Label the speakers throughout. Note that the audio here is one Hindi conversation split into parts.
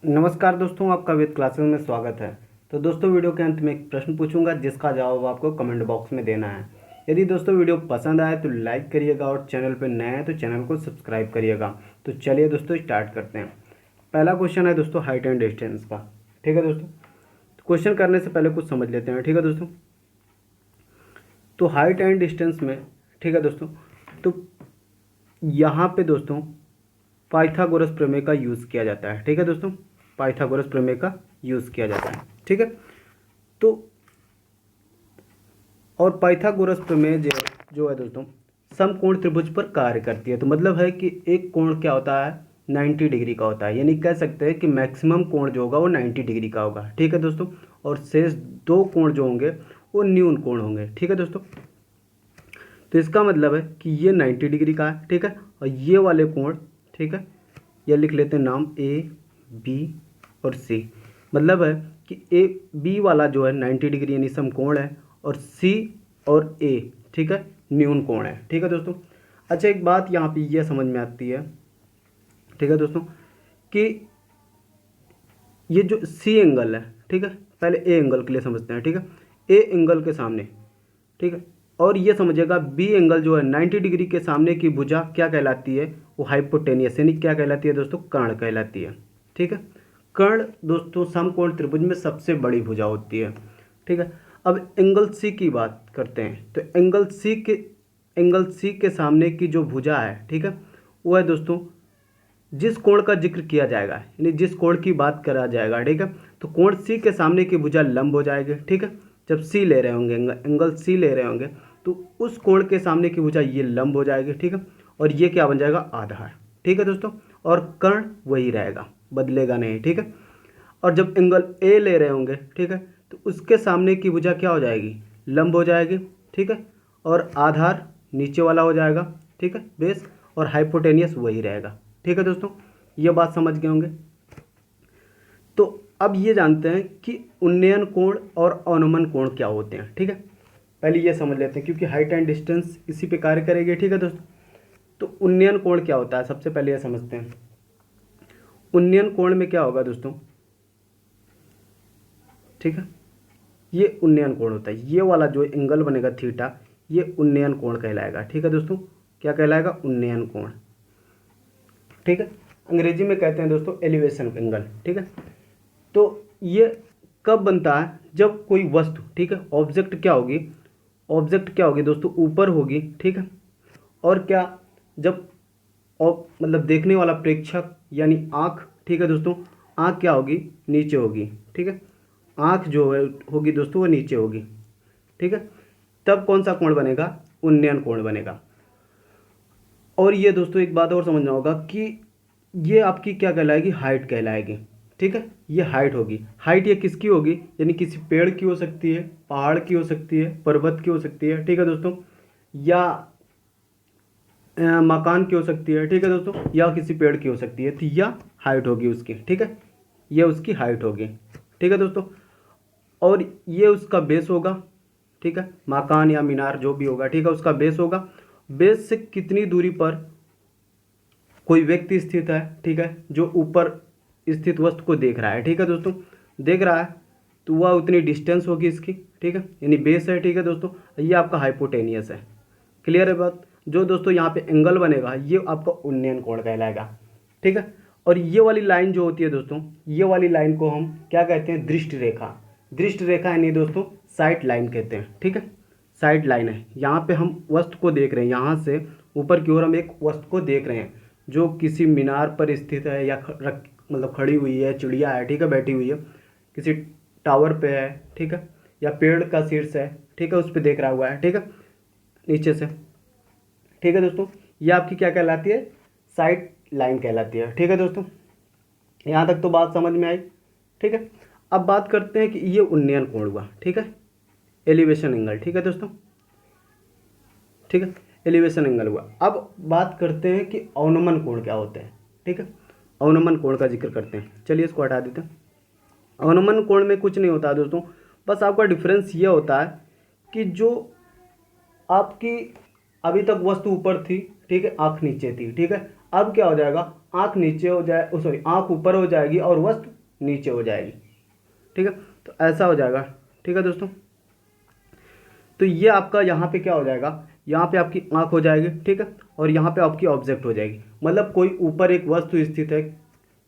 Speaker 1: नमस्कार दोस्तों, आपका वेद क्लासेस में स्वागत है। तो दोस्तों, वीडियो के अंत में एक प्रश्न पूछूंगा जिसका जवाब आपको कमेंट बॉक्स में देना है। यदि दोस्तों वीडियो पसंद आए तो लाइक करिएगा और चैनल पर नए हैं तो चैनल को सब्सक्राइब करिएगा। तो चलिए दोस्तों स्टार्ट करते हैं। पहला क्वेश्चन है दोस्तों हाइट एंड डिस्टेंस का। ठीक है दोस्तों, तो क्वेश्चन करने से पहले कुछ समझ लेते हैं। ठीक है दोस्तों, तो हाइट एंड डिस्टेंस में, ठीक है दोस्तों, तो यहाँ पे दोस्तों पाइथागोरस प्रमेय का यूज़ किया जाता है। ठीक है दोस्तों, पाइथागोरस प्रमेय का यूज़ किया जाता है। ठीक है, तो और पाइथागोरस प्रमेय जो है दोस्तों समकोण त्रिभुज पर कार्य करती है। तो मतलब है कि एक कोण क्या होता है, 90 डिग्री का होता है। यानी कह सकते हैं कि मैक्सिमम कोण जो होगा वो 90 डिग्री का होगा। ठीक है दोस्तों, और शेष दो कोण जो होंगे वो न्यून कोण होंगे। ठीक है दोस्तों, तो इसका मतलब है कि ये 90 डिग्री का है। ठीक है, और ये वाले कोण, ठीक है, ये लिख लेते हैं नाम ए बी और सी। मतलब है कि ए बी वाला जो है 90 डिग्री यानी समकोण है, और सी और ए, ठीक है, न्यून कोण है। ठीक है दोस्तों, अच्छा एक बात यहाँ पे ये समझ में आती है, ठीक है दोस्तों, कि ये जो सी एंगल है, ठीक है, पहले ए एंगल के लिए समझते हैं। ठीक है, ए एंगल के सामने, ठीक है, और ये समझिएगा बी एंगल जो है 90 डिग्री के सामने की भुजा क्या कहलाती है, वो हाइपोटेनियस यानी क्या कहलाती है दोस्तों, कर्ण कहलाती है। ठीक है, कर्ण दोस्तों समकोण त्रिभुज में सबसे बड़ी भुजा होती है। ठीक है, अब एंगल सी की बात करते हैं। तो एंगल सी के सामने की जो भुजा है, ठीक है, वो है दोस्तों जिस कोण का जिक्र किया जाएगा, यानी जिस कोण की बात करा जाएगा, ठीक है, तो कोण सी के सामने की भुजा लंब हो जाएगी। ठीक है, जब सी ले रहे होंगे, एंगल सी ले रहे होंगे, तो उस कोण के सामने की भुजा ये लंब हो जाएगी। ठीक है, और ये क्या बन जाएगा, आधार। ठीक है दोस्तों, और कर्ण वही रहेगा, बदलेगा नहीं। ठीक है, और जब एंगल ए ले रहे होंगे, ठीक है, तो उसके सामने की भुजा क्या हो जाएगी, लंब हो जाएगी। ठीक है, और आधार नीचे वाला हो जाएगा। ठीक है, बेस, और हाइपोटेनियस वही रहेगा। ठीक है दोस्तों, ये बात समझ गए होंगे। तो अब ये जानते हैं कि उन्नयन कोण और अवनमन कोण क्या होते हैं। ठीक है, पहले ये समझ लेते हैं क्योंकि हाइट एंड डिस्टेंस इसी पे कार्य करेगी। ठीक है दोस्तों, तो उन्नयन कोण क्या होता है, सबसे पहले ये समझते हैं। उन्नयन कोण में क्या होगा दोस्तों, ठीक है, ये उन्नयन कोण होता है। ये वाला जो एंगल बनेगा थीटा, ये उन्नयन कोण कहलाएगा। ठीक है दोस्तों, क्या कहलाएगा, उन्नयन कोण। ठीक है, अंग्रेजी में कहते हैं दोस्तों एलिवेशन एंगल। ठीक है, तो ये कब बनता है, जब कोई वस्तु, ठीक है, ऑब्जेक्ट क्या होगी, ऑब्जेक्ट क्या होगी दोस्तों, ऊपर होगी। ठीक है, और क्या, जब मतलब देखने वाला प्रेक्षक यानी आँख, ठीक है दोस्तों, आँख क्या होगी, नीचे होगी। ठीक है, आँख जो है होगी दोस्तों वो नीचे होगी। ठीक है, तब कौन सा कोण बनेगा, उन्नयन कोण बनेगा। और ये दोस्तों एक बात और समझना होगा कि ये आपकी क्या कहलाएगी, हाइट कहलाएगी। ठीक है, ये हाइट होगी। हाइट ये किसकी होगी, यानी किसी पेड़ की हो सकती है, पहाड़ की हो सकती है, पर्वत की हो सकती है, ठीक है दोस्तों, या मकान की हो सकती है, ठीक है दोस्तों, या किसी पेड़ की हो सकती है, तो यह हाइट होगी उसकी। ठीक है, ये उसकी हाइट होगी। ठीक है दोस्तों, और ये उसका बेस होगा। ठीक है, मकान या मीनार जो भी होगा, ठीक है, उसका बेस होगा। बेस से कितनी दूरी पर कोई व्यक्ति स्थित है, ठीक है, जो ऊपर स्थित वस्तु को देख रहा है, ठीक है दोस्तों, देख रहा है, तो वह उतनी डिस्टेंस होगी इसकी। ठीक है, यानी बेस है। ठीक है दोस्तों, ये आपका हाइपोटेनियस है। क्लियर है बात। जो दोस्तों यहाँ पे एंगल बनेगा ये आपका उन्नयन कोण कहलाएगा। ठीक है, और ये वाली लाइन जो होती है दोस्तों, ये वाली लाइन को हम क्या कहते हैं, दृष्टि रेखा। दृष्टि रेखा यानी दोस्तों साइड लाइन कहते हैं। ठीक है, साइड लाइन है। यहाँ पे हम वस्तु को देख रहे हैं, यहाँ से ऊपर की ओर हम एक वस्तु को देख रहे हैं जो किसी मीनार पर स्थित है, या मतलब खड़ी हुई है, चिड़िया है, ठीक है, बैठी हुई है, किसी टावर पे है, ठीक है, या पेड़ का शीर्ष है, ठीक है, उस पर देख रहा हुआ है, ठीक है, नीचे से। ठीक है दोस्तों, ये आपकी क्या कहलाती है, साइड लाइन कहलाती है। ठीक है दोस्तों, यहाँ तक तो बात समझ में आई। ठीक है, अब बात करते हैं कि ये उन्नयन कोण हुआ। ठीक है, एलिवेशन एंगल। ठीक है दोस्तों, ठीक है, एलिवेशन एंगल हुआ। अब बात करते हैं कि अवनमन कोण क्या होते हैं। ठीक है, अवनमन कोण का जिक्र करते हैं। चलिए इसको हटा देते हैं। अवनमन कोण में कुछ नहीं होता दोस्तों, बस आपका डिफरेंस ये होता है कि जो आपकी अभी तक वस्तु ऊपर थी, ठीक है, आँख नीचे थी, ठीक है, अब क्या हो जाएगा, आँख नीचे हो जाए, सॉरी आँख ऊपर हो जाएगी और वस्तु नीचे हो जाएगी। ठीक है, तो ऐसा हो जाएगा। ठीक है दोस्तों, तो ये आपका यहाँ पे क्या हो जाएगा, यहाँ पे आपकी आँख हो जाएगी। ठीक है, और यहाँ पे आपकी ऑब्जेक्ट हो जाएगी, मतलब कोई ऊपर एक वस्तु स्थित है।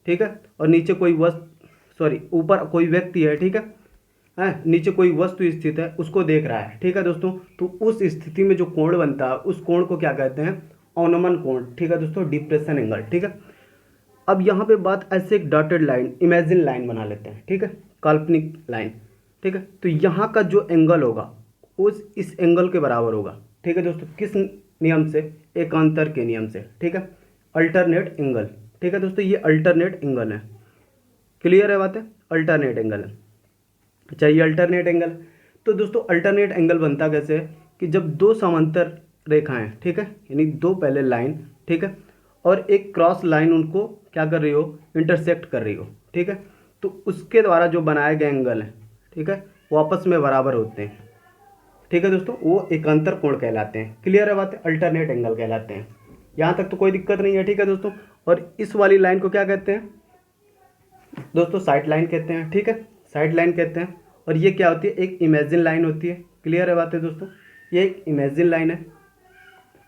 Speaker 1: ठीक है, और नीचे कोई वस्तु, सॉरी ऊपर कोई व्यक्ति है। ठीक है, नीचे कोई वस्तु स्थित है, उसको देख रहा है। ठीक है दोस्तों, तो उस स्थिति में जो कोण बनता है उस कोण को क्या कहते हैं, अवनमन कोण। ठीक है दोस्तों, डिप्रेशन एंगल। ठीक है, अब यहाँ पे बात ऐसे एक डॉटेड लाइन, इमेजिन लाइन बना लेते हैं। ठीक है, काल्पनिक लाइन। ठीक है, तो यहाँ का जो एंगल होगा उस इस एंगल के बराबर होगा। ठीक है दोस्तों, किस नियम से, एकांतर के नियम से। ठीक है, अल्टरनेट एंगल। ठीक है दोस्तों, ये अल्टरनेट एंगल है। क्लियर है बात है, अल्टरनेट एंगल है। अच्छा, ये अल्टरनेट एंगल, तो दोस्तों अल्टरनेट एंगल बनता कैसे है कि जब दो समांतर रेखाएं, ठीक है, यानी दो पहले लाइन, ठीक है, और एक क्रॉस लाइन उनको क्या कर रही हो, इंटरसेक्ट कर रही हो। ठीक है, तो उसके द्वारा जो बनाए गए एंगल हैं, ठीक है, वो आपस में बराबर होते हैं। ठीक है दोस्तों, वो एकांतर कोण कहलाते हैं। क्लियर है बात है, अल्टरनेट एंगल कहलाते हैं। यहाँ तक तो कोई दिक्कत नहीं है। ठीक है दोस्तों, और इस वाली लाइन को क्या कहते हैं दोस्तों, साइड लाइन कहते हैं। ठीक है, साइड लाइन कहते हैं। और ये क्या होती है, एक इमेजिन लाइन होती है। क्लियर है बात है दोस्तों, ये एक इमेजिन लाइन है।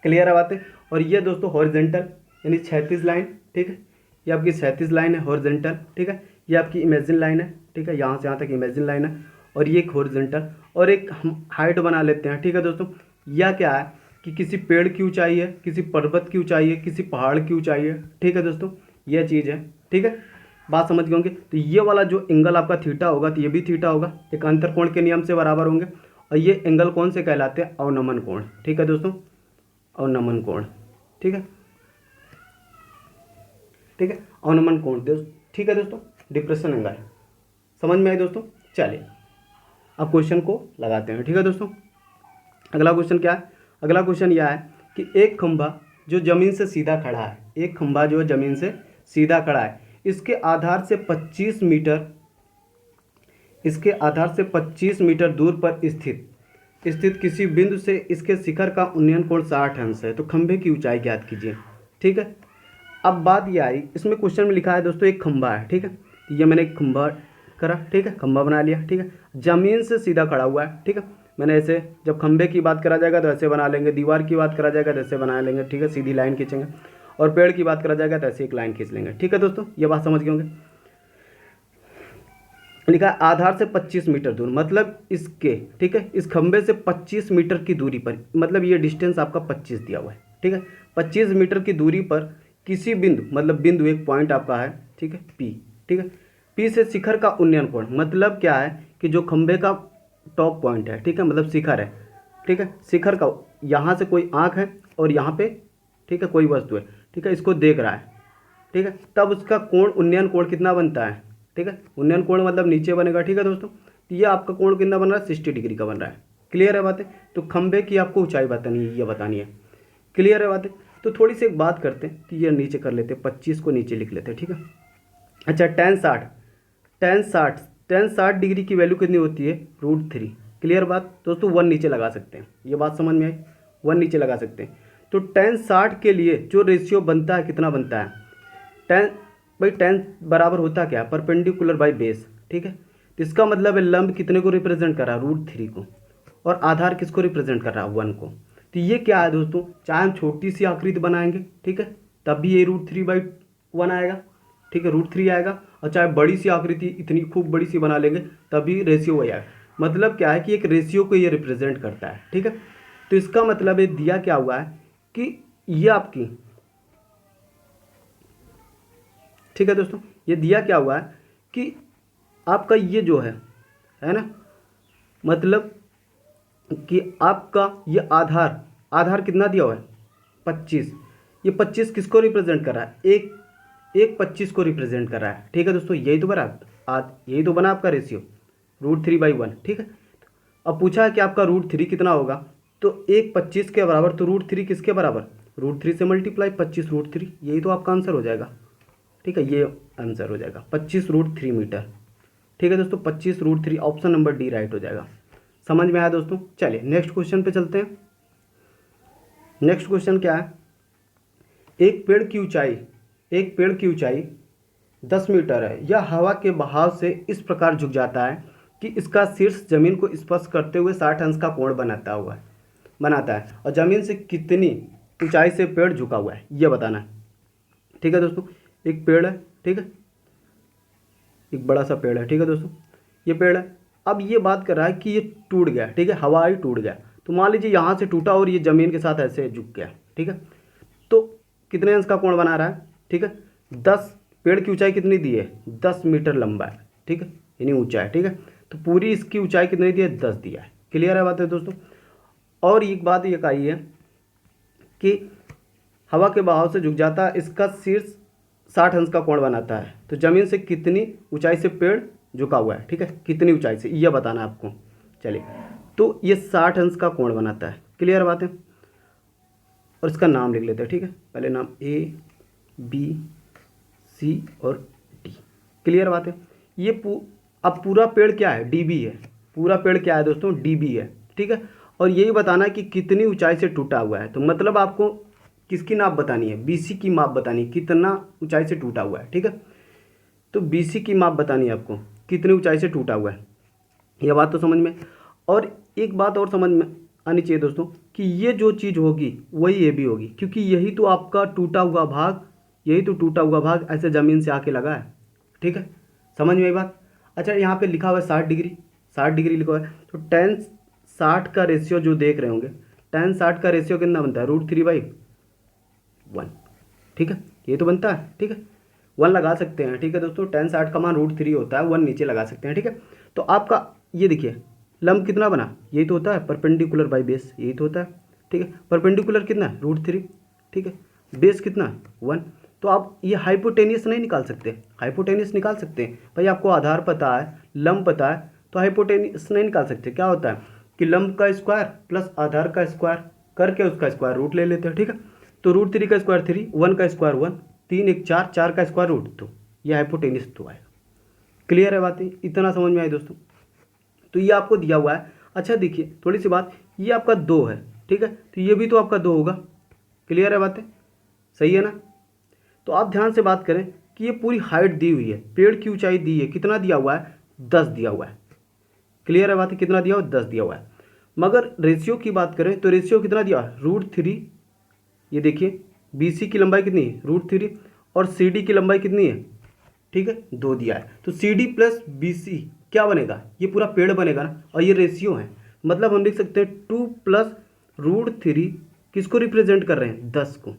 Speaker 1: क्लियर है बात है, और ये दोस्तों हॉरिजॉन्टल यानी क्षैतिज लाइन। ठीक है, ये आपकी क्षैतिज लाइन है, हॉरिजॉन्टल। ठीक है, ये आपकी इमेजिन लाइन है। ठीक है, यहाँ से यहाँ तक इमेजिन लाइन है, और ये एक हॉरिजॉन्टल, और एक हम हाइट बना लेते हैं। ठीक है दोस्तों, यह क्या है कि किसी पेड़ की ऊंचाई है, किसी पर्वत की ऊंचाई है, किसी पहाड़ की ऊंचाई है। ठीक है दोस्तों, यह चीज़ है। ठीक है, बात समझ गए होंगे। तो ये वाला जो एंगल आपका थीटा होगा, तो ये भी थीटा होगा, एक अंतर कोण के नियम से बराबर होंगे। और ये एंगल कौन से कहलाते हैं, अवनमन कोण। ठीक है दोस्तों, अवनमन कोण। ठीक है, ठीक है, अवनमन कोण दोस्तों। ठीक है दोस्तों, डिप्रेशन एंगल समझ में आई दोस्तों। चलिए अब क्वेश्चन को लगाते हैं। ठीक है दोस्तों, अगला क्वेश्चन क्या है, अगला क्वेश्चन यह है कि एक खंभा जो जमीन से सीधा खड़ा है, एक खंभा जो जमीन से सीधा खड़ा है, इसके आधार से 25 मीटर, इसके आधार से 25 मीटर दूर पर स्थित किसी बिंदु से इसके शिखर का उन्नयन कोण 60 अंश है। तो खंभे की ऊंचाई ज्ञात कीजिए। ठीक है, अब बात ये आई, इसमें क्वेश्चन में लिखा है दोस्तों एक खंभा है। ठीक है, तो ये मैंने एक खंभा करा। ठीक है, खंभा बना लिया। ठीक है, जमीन से सीधा खड़ा हुआ है। ठीक है, मैंने ऐसे, जब खंभे की बात करा जाएगा तो ऐसे बना लेंगे, दीवार की बात करा जाएगा तो ऐसे बना लेंगे। ठीक है, सीधी लाइन खींचेंगे, और पेड़ की बात करा जाएगा तो ऐसे एक लाइन खींच लेंगे। ठीक है दोस्तों, ये बात समझ गए होंगे। लिखा है आधार से 25 मीटर दूर, मतलब इसके, ठीक है, इस खंभे से 25 मीटर की दूरी पर, मतलब ये डिस्टेंस आपका 25 दिया हुआ है। ठीक है, 25 मीटर की दूरी पर किसी बिंदु, मतलब बिंदु एक पॉइंट आपका है। ठीक है, पी। ठीक है, पी से शिखर का उन्नयन कोण, मतलब क्या है कि जो खंभे का टॉप पॉइंट है, ठीक है, मतलब शिखर है। ठीक है, शिखर का यहाँ से कोई आँख है और यहाँ पे, ठीक है, कोई वस्तु है। ठीक है, इसको देख रहा है। ठीक है, तब उसका कोण, उन्नयन कोण कितना बनता है। ठीक है, उन्नयन कोण मतलब नीचे बनेगा। ठीक है दोस्तों, तो ये आपका कोण कितना बन रहा है, 60 डिग्री का बन रहा है। क्लियर है बातें, तो खंभे की आपको ऊंचाई बतानी है, ये बतानी है। क्लियर है बातें, तो थोड़ी सी एक बात करते हैं कि ये नीचे कर लेते हैं, 25 को नीचे लिख लेते हैं। ठीक है, अच्छा, tan 60 डिग्री की वैल्यू कितनी होती है, √3। क्लियर बात दोस्तों, 1 नीचे लगा सकते हैं, ये बात समझ में आई, 1 नीचे लगा सकते हैं। तो tan 60 के लिए जो रेशियो बनता है, कितना बनता है, tan बराबर होता क्या है, परपेंडिकुलर बाई बेस। ठीक है, तो इसका मतलब है लंब कितने को रिप्रेजेंट कर रहा है, √3 को, और आधार किसको रिप्रेजेंट कर रहा है, 1 को। तो ये क्या है दोस्तों, चाहे हम छोटी सी आकृति बनाएंगे, ठीक है, तब भी ये √3/1 आएगा। ठीक है, √3 आएगा, और चाहे बड़ी सी आकृति इतनी खूब बड़ी सी बना लेंगे तभी रेशियो वही आएगा। मतलब क्या है कि एक रेशियो को ये रिप्रेजेंट करता है। ठीक है, तो इसका मतलब ये दिया क्या हुआ है कि ये आपकी, ठीक है दोस्तों, ये दिया क्या हुआ है कि आपका ये जो है ना, मतलब कि आपका ये आधार कितना दिया हुआ है, 25। ये 25 किसको रिप्रेजेंट कर रहा है, एक 25 को रिप्रेजेंट कर रहा है। ठीक है दोस्तों, यही तो बना, यही तो बना आपका रेशियो, √3/1। ठीक है, अब पूछा है कि आपका √3 कितना होगा, तो एक 25 के बराबर, तो √3 किसके बराबर, √3 से मल्टीप्लाई 25 √3, यही तो आपका आंसर हो जाएगा। ठीक है, ये आंसर हो जाएगा 25 √3 मीटर। ठीक है दोस्तों, 25 √3, ऑप्शन नंबर डी राइट हो जाएगा। समझ में आया दोस्तों। चलिए नेक्स्ट क्वेश्चन पे चलते हैं। नेक्स्ट क्वेश्चन क्या है, एक पेड़ की ऊंचाई एक पेड़ की ऊंचाई 10 मीटर है, यह हवा के बहाव से इस प्रकार झुक जाता है कि इसका शीर्ष जमीन को स्पर्श करते हुए 60 अंश का कोण बनाता है और जमीन से कितनी ऊंचाई से पेड़ झुका हुआ है यह बताना है। ठीक है दोस्तों, एक पेड़ है, ठीक है, एक बड़ा सा पेड़ है, ठीक है दोस्तों, ये पेड़ है। अब ये बात कर रहा है कि ये टूट गया, ठीक है, हवा आई टूट गया, तो मान लीजिए यहाँ से टूटा और ये ज़मीन के साथ ऐसे झुक गया, ठीक है, तो कितने अंश का कोण बना रहा है, ठीक है, 10, पेड़ की ऊंचाई कितनी दी है, 10 मीटर लंबा है, ठीक है, यानी ऊंचा है, ठीक है, तो पूरी इसकी ऊंचाई कितनी दी है, 10 दिया है। क्लियर है बात है दोस्तों। और एक बात ये कही है कि हवा के बहाव से झुक जाता है, इसका शीर्ष 60 अंश का कोण बनाता है, तो ज़मीन से कितनी ऊंचाई से पेड़ झुका हुआ है, ठीक है, कितनी ऊंचाई से यह बताना है आपको। चलिए, तो ये 60 अंश का कोण बनाता है। क्लियर बात है। और इसका नाम लिख लेते हैं, ठीक है, पहले नाम A B C और D। क्लियर बात है। ये अब पूरा पेड़ क्या है, DB है, पूरा पेड़ क्या है दोस्तों, DB है, ठीक है, और यही बताना है कि कितनी ऊंचाई से टूटा हुआ है। तो मतलब आपको किसकी नाप बतानी है, BC की माप बतानी है, कितना ऊंचाई से टूटा हुआ है, ठीक है, तो BC की माप बतानी है आपको, कितनी ऊंचाई से टूटा हुआ है। यह बात तो समझ में। और एक बात और समझ में आनी चाहिए दोस्तों कि ये जो चीज़ होगी वही ये भी होगी, क्योंकि यही तो आपका टूटा हुआ भाग ऐसे ज़मीन से आके लगा है, ठीक है, समझ में आई बात। अच्छा, यहाँ पे लिखा हुआ है 60 डिग्री लिखा हुआ है, तो tan 60 का रेशियो जो देख रहे होंगे, tan 60 का रेशियो कितना बनता है, √3/1, ठीक है, ये तो बनता है, ठीक है, 1 लगा सकते हैं, ठीक है दोस्तों, tan 60 का मान √3 होता है, 1 नीचे लगा सकते हैं, ठीक है। तो आपका ये देखिए लंब कितना बना, यही तो होता है परपेंडिकुलर बाई बेस, यही तो होता है, ठीक है, परपेंडिकुलर कितना है, √3, ठीक है, बेस कितना है 1। तो आप ये हाइपोटेनियस नहीं निकाल सकते, हाइपोटेनियस निकाल सकते हैं भाई, आपको आधार पता है, लंब पता है, तो हाइपोटेनियस नहीं निकाल सकते। क्या होता है कि लंब का स्क्वायर प्लस आधार का स्क्वायर करके उसका स्क्वायर रूट ले लेते हैं, ठीक है, तो √3 का स्क्वायर 3, 1 का स्क्वायर 1, 3 1 4, 4 का स्क्वायर रूट 2, ये हाइपोटेनियस तो आएगा। क्लियर है बातें, इतना समझ में आई दोस्तों। तो ये आपको दिया हुआ है। अच्छा देखिए थोड़ी सी बात, ये आपका 2 है, ठीक है, तो ये भी तो आपका 2 होगा। क्लियर है बातें, सही है ना। तो आप ध्यान से बात करें कि ये पूरी हाइट दी हुई है, पेड़ की ऊंचाई दी है, कितना दिया हुआ है, 10 दिया हुआ है। क्लियर है बातें, कितना दिया हुआ है, 10 दिया हुआ है। मगर रेशियो की बात करें तो रेशियो कितना दिया है, √3। ये देखिए BC की लंबाई कितनी है, √3, और CD की लंबाई कितनी है, ठीक है, 2 दिया है। तो CD प्लस BC क्या बनेगा, ये पूरा पेड़ बनेगा ना, और ये रेशियो है, मतलब हम लिख सकते हैं 2 प्लस √3 किसको रिप्रेजेंट कर रहे हैं, 10 को।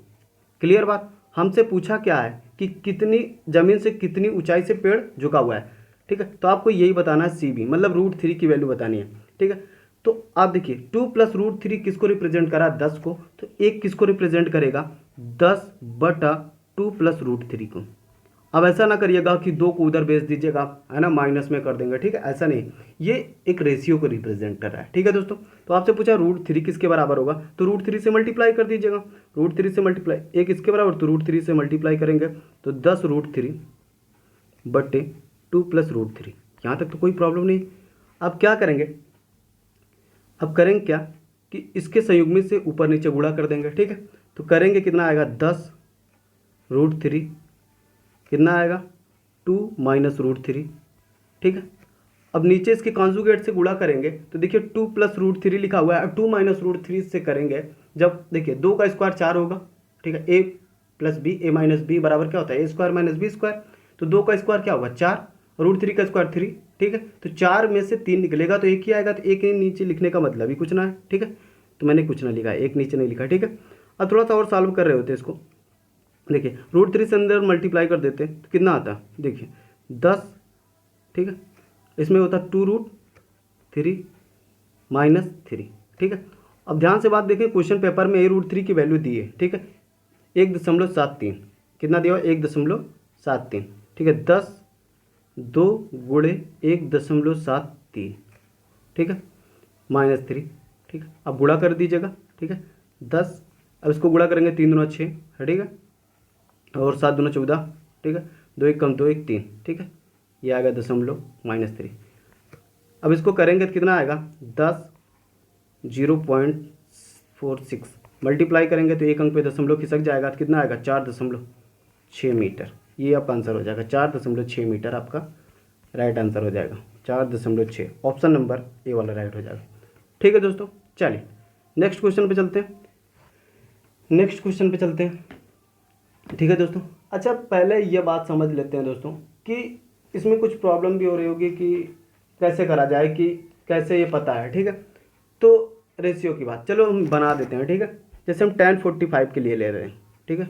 Speaker 1: क्लियर बात। हमसे पूछा क्या है कि कितनी ज़मीन से कितनी ऊंचाई से पेड़ झुका हुआ है, ठीक है, तो आपको यही बताना है CB, मतलब √3 की वैल्यू बतानी है, ठीक है। तो आप देखिए 2 प्लस √3 किसको रिप्रेजेंट करा, 10 को, तो एक किसको रिप्रेजेंट करेगा, 10/2 प्लस √3 को। अब ऐसा ना करिएगा कि 2 को उधर भेज दीजिएगा, है ना, माइनस में कर देंगे, ठीक है, ऐसा नहीं, ये एक रेशियो को रिप्रेजेंट कर रहा है, ठीक है दोस्तों। तो आपसे पूछा √3 किसके बराबर होगा, तो √3 से मल्टीप्लाई कर दीजिएगा, √3 से मल्टीप्लाई, एक इसके बराबर, तो √3 से मल्टीप्लाई करेंगे तो 10√3/2 प्लस √3। यहाँ तक तो कोई प्रॉब्लम नहीं। अब क्या करेंगे, अब करेंगे क्या कि इसके संयुग्मी से ऊपर नीचे गुणा कर देंगे, ठीक है, तो करेंगे कितना आएगा, 10√3 कितना आएगा, 2 माइनस √3, ठीक है। अब नीचे इसके कॉन्जुगेट से गुणा करेंगे तो देखिए 2 प्लस √3 लिखा हुआ है, अब 2 माइनस √3 से करेंगे, जब देखिए 2 का स्क्वायर 4 होगा, ठीक है, a plus B, a minus B बराबर क्या होता है, a² माइनस बी स्क्वायर, तो 2 का स्क्वायर क्या होगा 4, √3 का स्क्वायर 3, ठीक है, तो 4 में से 3 निकलेगा तो एक ही आएगा, तो एक ही नीचे लिखने का मतलब ही कुछ ना है, ठीक है, तो मैंने कुछ ना लिखा है, एक नीचे नहीं लिखा, ठीक है। अब थोड़ा सा और सॉल्व कर रहे होते हैं इसको, देखिए √3 से अंदर मल्टीप्लाई कर देते हैं तो कितना आता है, देखिए 10, ठीक है, इसमें होता है 2√3 माइनस 3, ठीक है। अब ध्यान से बात देखें, क्वेश्चन पेपर में a√3 की वैल्यू दी है, ठीक है, 1.73, कितना दिया हुआ, 1.73, ठीक है, 10 2 गुणे 1.73, ठीक है, -3, ठीक है, अब गुणा कर दीजिएगा, ठीक है, 10, अब इसको गुणा करेंगे 3 दूना 6, ठीक है, और 7 दूना 14, ठीक है, 2 1 कम 2 1 3, ठीक है, ये आएगा दशमलव -3। अब इसको करेंगे तो कितना आएगा, 0.46 मल्टीप्लाई करेंगे तो एक अंक पे दशमलव खिसक जाएगा, तो कितना आएगा, 4 दशमलव 6 मीटर, ये आपका आंसर हो जाएगा। 4.6 मीटर आपका राइट आंसर हो जाएगा। 4.6, ऑप्शन नंबर ए वाला राइट हो जाएगा। ठीक है दोस्तों, चलिए नेक्स्ट क्वेश्चन पे चलते हैं। नेक्स्ट क्वेश्चन पे चलते हैं। ठीक है दोस्तों, अच्छा पहले ये बात समझ लेते हैं दोस्तों कि इसमें कुछ प्रॉब्लम भी हो रही होगी कि कैसे करा जाए, कि कैसे ये पता है। ठीक है, तो रेशियो की बात चलो हम बना देते हैं। ठीक है, जैसे हम 10:45 के लिए ले रहे हैं। ठीक है,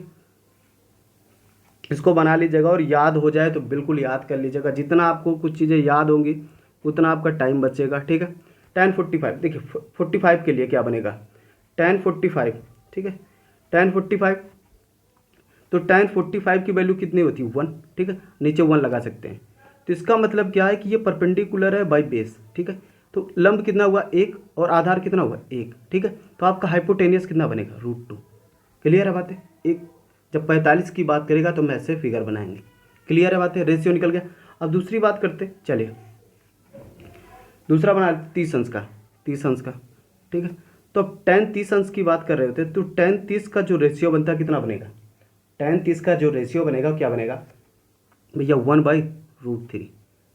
Speaker 1: इसको बना लीजिएगा और याद हो जाए तो बिल्कुल याद कर लीजिएगा। जितना आपको कुछ चीज़ें याद होंगी उतना आपका टाइम बचेगा। ठीक है, 10:45 देखिए 45 के लिए क्या बनेगा 10:45। ठीक है, 10:45 तो 10:45 की वैल्यू कितनी होती है 1। ठीक है, नीचे 1 लगा सकते हैं। तो इसका मतलब क्या है कि ये परपेंडिकुलर है बाई बेस। ठीक है, तो लंब कितना हुआ 1 और आधार कितना हुआ 1। ठीक है, तो आपका हाइपोटेनियस कितना बनेगा √2। क्लियर है बातें। एक जब 45 की बात करेगा तो हम ऐसे फिगर बनाएंगे। क्लियर है बातें, रेशियो निकल गया। अब दूसरी बात करते, चलिए दूसरा बना 30 अंश का। 30 अंश का ठीक है, तो अब 10-30 अंश की बात कर रहे होते तो 10-30 का जो रेशियो बनता है कितना बनेगा 10-30 का जो रेशियो बनेगा क्या बनेगा भैया 1/√3।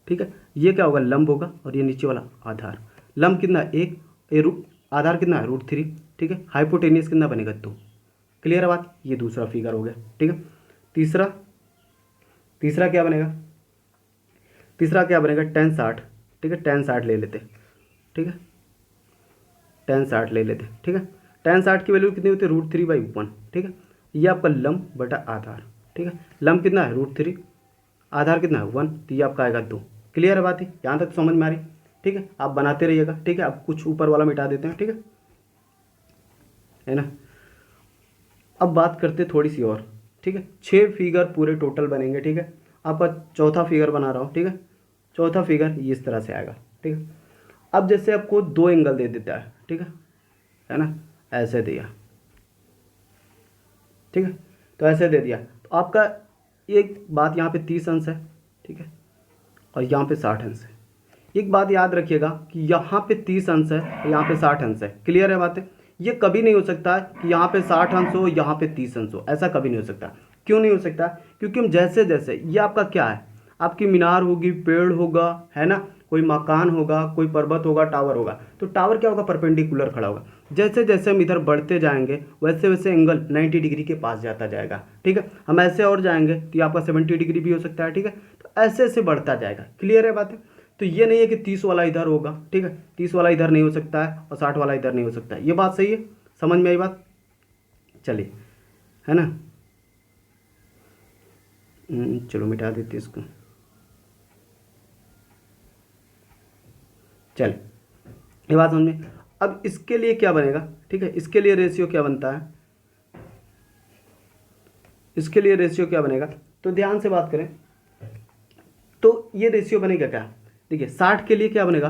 Speaker 1: ठीक है, ये क्या होगा लंब होगा और ये नीचे वाला आधार। लंब कितना 1, आधार कितना है √3। ठीक है, हाइपोटेनियस कितना बनेगा 2। क्लियर है बात, ये दूसरा फिगर हो गया। ठीक है, तीसरा क्या बनेगा, तीसरा क्या बनेगा 10-60। ठीक है, 10-60 ले लेते। ठीक है, 10-60 ले लेते। ठीक है, 10-60 की वैल्यू कितनी होती है √3/1। ठीक है, ये आपका लंब बटा आधार। ठीक है, लंब कितना है √3, आधार कितना है 1, तो ये आपका आएगा 2। क्लियर है बात, यहाँ तक समझ में आ रही। ठीक है, आप बनाते रहिएगा। ठीक है, आप कुछ ऊपर वाला मिटा देते हैं। ठीक है ना। अब बात करते थोड़ी सी और। ठीक है, 6 फिगर पूरे टोटल बनेंगे। ठीक है, आपका चौथा फिगर बना रहा हूँ। ठीक है, चौथा फिगर ये इस तरह से आएगा। ठीक है, अब जैसे आपको 2 एंगल दे देता है। ठीक है ना, ऐसे दिया। ठीक है, तो ऐसे दे दिया तो आपका एक बात यहाँ पे 30 अंश है। ठीक है, और यहाँ पे 60 अंश है। एक बात याद रखिएगा कि यहाँ पे 30 अंश है और यहाँ पे 60 अंश है। क्लियर है बातें, ये कभी नहीं हो सकता कि यहाँ पे 60 अंश हो यहाँ पे 30 अंश हो, ऐसा कभी नहीं हो सकता। क्यों नहीं हो सकता, क्योंकि हम जैसे जैसे ये आपका क्या है आपकी मीनार होगी, पेड़ होगा, है ना, कोई मकान होगा, कोई पर्वत होगा, टावर होगा, तो टावर क्या होगा परपेंडिकुलर खड़ा होगा। जैसे जैसे हम इधर बढ़ते जाएंगे वैसे वैसे एंगल 90 डिग्री के पास जाता जाएगा। ठीक है, हम ऐसे और जाएंगे तो ये आपका 70 डिग्री भी हो सकता है। ठीक है, तो ऐसे ऐसे बढ़ता जाएगा। क्लियर है बातें, तो ये नहीं है कि 30 वाला इधर होगा। ठीक है, 30 वाला इधर नहीं हो सकता है और 60 वाला इधर नहीं हो सकता है। ये बात सही है, समझ में आई बात। चलिए, है ना, चलो मिटा देते इसको। चल ये बात समझ में। अब इसके लिए क्या बनेगा, ठीक है, इसके लिए रेशियो क्या बनता है, इसके लिए रेशियो क्या बनेगा, तो ध्यान से बात करें तो ये रेशियो बनेगा क्या, देखिए 60 के लिए क्या बनेगा,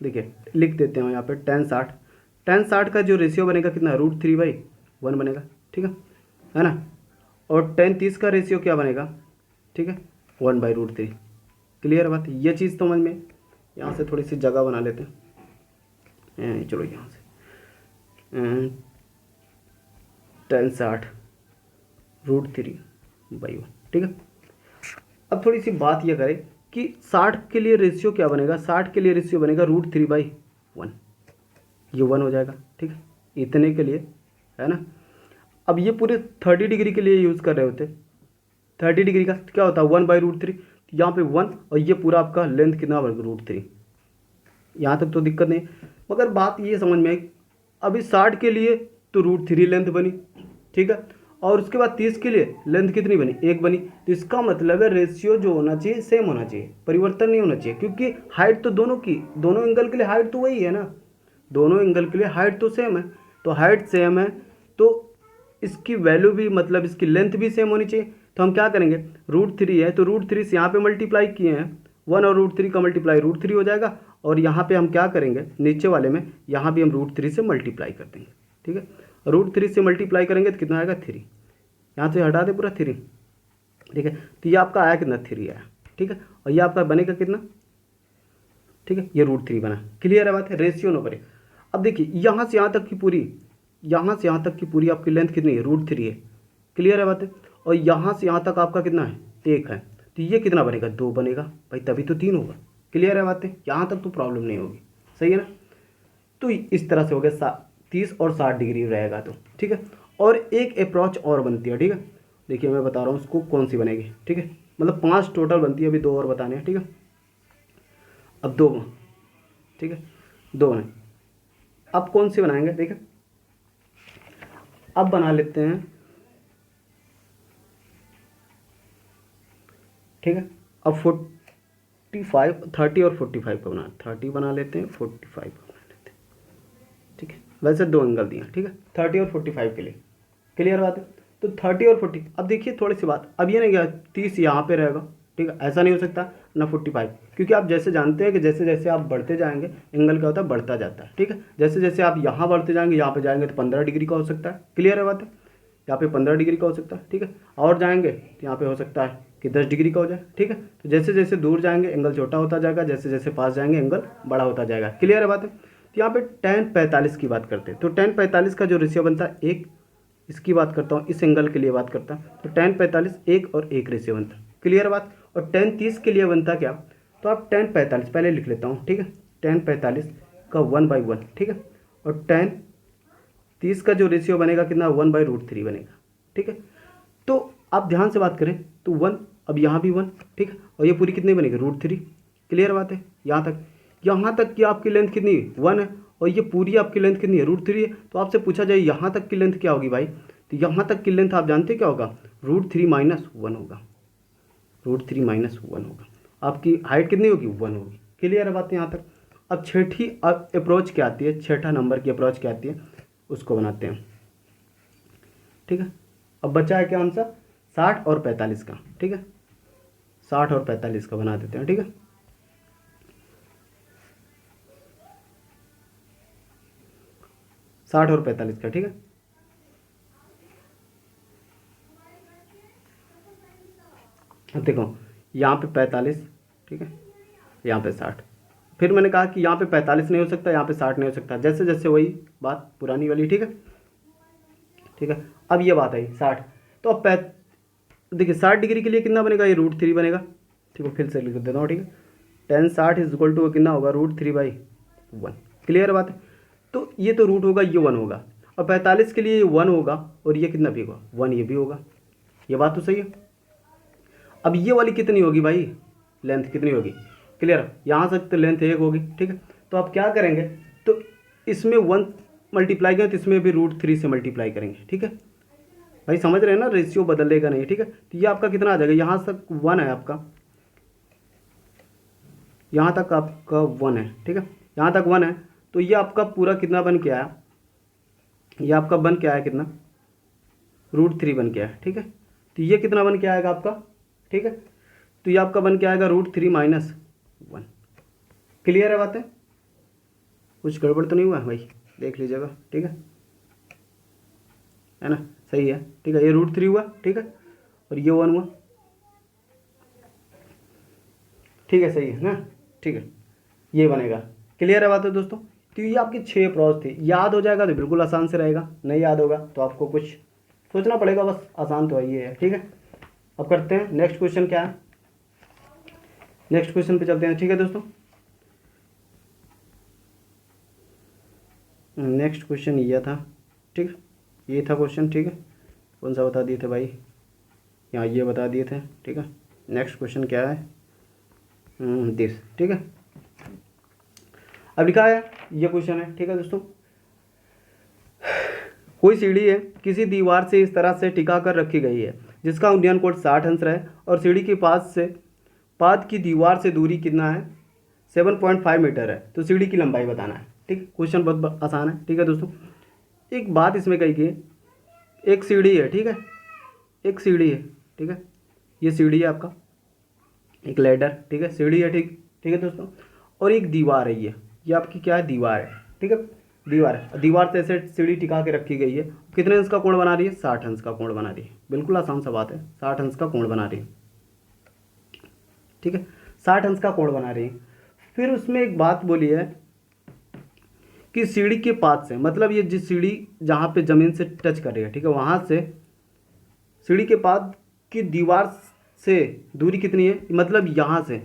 Speaker 1: देखिए लिख देते हैं यहाँ पे 10-60 का जो रेशियो बनेगा कितना √3/1 बनेगा। ठीक है ना, और 10-30 का रेशियो क्या बनेगा, ठीक है 1/√3। क्लियर बात, ये चीज़ समझ में। यहाँ से थोड़ी सी जगह बना लेते हैं, चलो यहाँ से 10-60 √3/1। ठीक है, अब थोड़ी सी बात ये करें कि 60 के लिए रेशियो क्या बनेगा, 60 के लिए रेशियो बनेगा √3/1, ये 1 हो जाएगा। ठीक है, इतने के लिए, है ना। अब ये पूरे 30 डिग्री के लिए यूज़ कर रहे होते, 30 डिग्री का क्या होता है 1/√3, यहाँ पे 1 और ये पूरा आपका लेंथ कितना बनेगा √3। यहाँ तक तो दिक्कत नहीं, मगर बात ये समझ में आई अभी 60 के लिए तो √3 लेंथ बनी। ठीक है, और उसके बाद 30 के लिए लेंथ कितनी बनी 1 बनी। तो इसका मतलब है रेशियो जो होना चाहिए सेम होना चाहिए, परिवर्तन नहीं होना चाहिए, क्योंकि हाइट तो दोनों की, दोनों एंगल के लिए हाइट तो वही है ना, दोनों एंगल के लिए हाइट तो सेम है। तो हाइट सेम है तो इसकी वैल्यू भी मतलब इसकी लेंथ भी सेम होनी चाहिए। तो हम क्या करेंगे √3 है तो √3 से यहाँ पे मल्टीप्लाई किए हैं 1 और √3 का मल्टीप्लाई √3 हो जाएगा, और यहाँ पे हम क्या करेंगे नीचे वाले में यहाँ भी हम √3 से मल्टीप्लाई कर देंगे। ठीक है, √3 से मल्टीप्लाई करेंगे तो कितना आएगा 3, यहाँ से हटा दे पूरा 3। ठीक है, तो ये आपका आया कितना 3 आया। ठीक है, और ये आपका बनेगा कितना, ठीक है ये √3 बना। क्लियर है बात है, रेशियो नो बने। अब देखिए यहाँ से यहाँ तक की पूरी, यहाँ से यहाँ तक की पूरी आपकी लेंथ कितनी है √3 है। क्लियर है बात है, और यहाँ से यहाँ तक आपका कितना है 1 है, तो ये कितना बनेगा 2 बनेगा भाई, तभी तो 3 होगा। क्लियर है बातें, यहाँ तक तो प्रॉब्लम नहीं होगी, सही है ना। तो इस तरह से हो गया 30 और 60 डिग्री रहेगा तो ठीक है। और एक अप्रोच और बनती है, ठीक है, देखिए मैं बता रहा हूँ उसको कौन सी बनेगी, ठीक है, मतलब 5 टोटल बनती है, अभी 2 और बताने हैं, ठीक है। अब 2, ठीक है, 2 हैं। अब कौन सी बनाएंगे, देखिए अब बना लेते हैं, ठीक है। अब 45 30 और 45 का बना, 30 बना लेते हैं, 45 बना लेते हैं, ठीक है। वैसे 2 एंगल दिए, ठीक है, 30 और 45 के लिए। क्लियर बात है। तो 30 और 40, अब देखिए थोड़ी सी बात, अब ये नहीं गया 30 यहाँ पे रहेगा, ठीक है, ऐसा नहीं हो सकता ना 45, क्योंकि आप जैसे जानते हैं कि जैसे जैसे आप बढ़ते जाएंगे एंगल क्या होता है, बढ़ता जाता है, ठीक है। जैसे जैसे आप यहाँ बढ़ते जाएंगे, यहाँ पे जाएंगे तो 15 डिग्री का हो सकता है। क्लियर है बात है, यहाँ पे 15 डिग्री का हो सकता है, ठीक है। और जाएंगे तो यहाँ पे हो सकता है कि 10 डिग्री का हो जाए, ठीक है। तो जैसे जैसे दूर जाएंगे एंगल छोटा होता जाएगा, जैसे जैसे पास जाएंगे एंगल बड़ा होता जाएगा। क्लियर है बात है। तो यहाँ पे tan 45 की बात करते हैं, तो tan 45 का जो रेशियो बनता है 1, इसकी बात करता हूँ, इस एंगल के लिए बात करता हूँ, तो tan 45 1 और 1 रेशियो बनता है। क्लियर बात। और tan 30 के लिए बनता क्या, तो आप tan 45 पहले लिख लेता हूँ, ठीक है, tan 45 का 1/1, ठीक है। और tan 30 का जो रेशियो बनेगा कितना, 1/√3 बनेगा, ठीक है। तो आप ध्यान से बात करें तो 1, अब यहाँ भी 1, ठीक है, और ये पूरी कितनी बनेगी, √3। क्लियर बात है। यहाँ तक की आपकी लेंथ कितनी है, 1 है, और ये पूरी आपकी लेंथ कितनी है, √3 है। तो आपसे पूछा जाए यहाँ तक की लेंथ क्या होगी भाई, तो यहाँ तक की लेंथ आप जानते क्या होगा, √3 - 1 होगा, √3 - 1 होगा। आपकी हाइट कितनी होगी, 1 होगी। क्लियर है बात यहाँ तक। अब छठी अप्रोच क्या आती है, छठा नंबर की अप्रोच क्या आती है, उसको बनाते हैं, ठीक है। अब बचा है क्या आंसर, 60 और 45 का, ठीक है, 60 और 45 का बना देते हैं, ठीक है। साठ और 45 का, ठीक है। अब देखो यहाँ पे 45, ठीक है, यहाँ पे 60, फिर मैंने कहा कि यहाँ पे 45 नहीं हो सकता, यहाँ पे 60 नहीं हो सकता, जैसे जैसे वही बात पुरानी वाली, ठीक है, ठीक है। अब ये बात आई 60, तो अब देखिए 60 डिग्री के लिए कितना बनेगा, ये √3 बनेगा, ठीक है, फिर से लिख देता हूँ, ठीक है। tan 60 = कितना होगा, √3/1। क्लियर बात है। तो ये तो रूट होगा, ये 1 होगा, और 45 के लिए ये 1 होगा, और ये कितना भी होगा, 1 ये भी होगा। ये बात तो सही है। अब ये वाली कितनी होगी भाई, लेंथ कितनी होगी, क्लियर, यहाँ से तो लेंथ 1 होगी, ठीक है। तो आप क्या करेंगे, तो इसमें 1 मल्टीप्लाई करें, तो इसमें भी √3 से मल्टीप्लाई करेंगे, ठीक है भाई, समझ रहे हैं ना, रेशियो बदलेगा नहीं, ठीक है। तो ये आपका कितना आ जाएगा, यहाँ तक 1 है आपका, यहाँ तक आपका 1 है, ठीक है, यहाँ तक 1 है। तो ये आपका पूरा कितना बन के आया, ये आपका बन के आया कितना, √3 बन के आया, ठीक है। तो ये कितना बन के आएगा आपका, ठीक है, तो ये आपका बन के आएगा √3 - 1। क्लियर है बातें, कुछ गड़बड़ तो नहीं हुआ भाई, देख लीजिएगा, ठीक है ना, सही है, ठीक है। ये √3 हुआ, ठीक है, और ये 1 हुआ, ठीक है, सही है ना, ठीक है, ये बनेगा। क्लियर है बात है दोस्तों। तो ये आपकी 6 अप्रोच थी, याद हो जाएगा तो बिल्कुल आसान से रहेगा, नहीं याद होगा तो आपको कुछ सोचना पड़ेगा, बस आसान तो है ये है, ठीक है। अब करते हैं नेक्स्ट क्वेश्चन क्या है, नेक्स्ट क्वेश्चन पे चलते हैं, ठीक है दोस्तों। नेक्स्ट क्वेश्चन ये था, ठीक है, ये था क्वेश्चन, ठीक है। कौन सा बता दिए थे भाई, यहाँ ये बता दिए थे, ठीक है। नेक्स्ट क्वेश्चन क्या है, दिस, ठीक है। अब लिखा है, ये क्वेश्चन है, ठीक है दोस्तों। कोई सीढ़ी है, किसी दीवार से इस तरह से टिका कर रखी गई है जिसका उन्नयन कोण 60 अंश है, और सीढ़ी के पाद की दीवार से दूरी कितना है, 7.5 मीटर है। तो सीढ़ी की लंबाई बताना है, ठीक। क्वेश्चन बहुत आसान है, ठीक है दोस्तों। एक बात इसमें कही गई, एक सीढ़ी है, ठीक है, एक सीढ़ी है, ठीक है, ये सीढ़ी है आपका, एक लैडर, ठीक है, सीढ़ी है, ठीक, ठीक है दोस्तों। और एक दीवार है, ये आपकी क्या है, दीवार है, ठीक है, दीवार है, दीवार से ऐसे सीढ़ी टिका के रखी गई है, कितने अंश का कोण बना रही है, 60 अंश का कोण बना रही है, बिल्कुल आसान सा बात है, 60 अंश का कोण बना रही है, ठीक है, 60 अंश का कोण बना रही है। फिर उसमें एक बात बोली है कि सीढ़ी के पास से, मतलब ये जिस सीढ़ी जहाँ पे ज़मीन से टच कर रही है, ठीक है, वहाँ से सीढ़ी के बाद की दीवार से दूरी कितनी है, मतलब यहाँ से,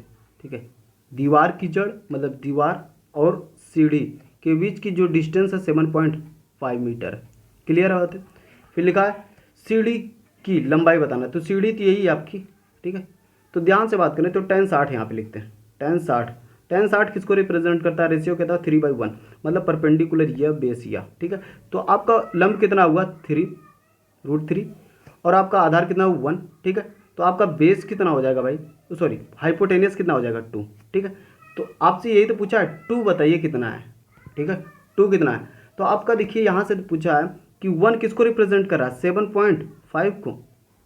Speaker 1: ठीक है, दीवार की जड़ मतलब दीवार और सीढ़ी के बीच की जो डिस्टेंस है 7.5 मीटर है। क्लियर है बात है। फिर लिखा है सीढ़ी की लंबाई बताना, तो सीढ़ी तो यही है आपकी, ठीक है। तो ध्यान से बात करें तो tan 60 यहाँ पे लिखते हैं, tan 60 किसको रिप्रेजेंट करता है, रेशियो कहता है 3/1, मतलब परपेंडिकुलर या बेस या, ठीक है। तो आपका लंब कितना हुआ 3√3 और आपका आधार कितना हुआ 1, ठीक है। तो आपका बेस कितना हो जाएगा भाई, सॉरी हाइपोटेनियस कितना हो जाएगा 2, ठीक है। तो आपसे यही तो पूछा है 2 बताइए कितना है, ठीक है, 2 कितना है। तो आपका देखिए यहाँ से पूछा है कि 1 किसको रिप्रेजेंट कर रहा है 7.5 को,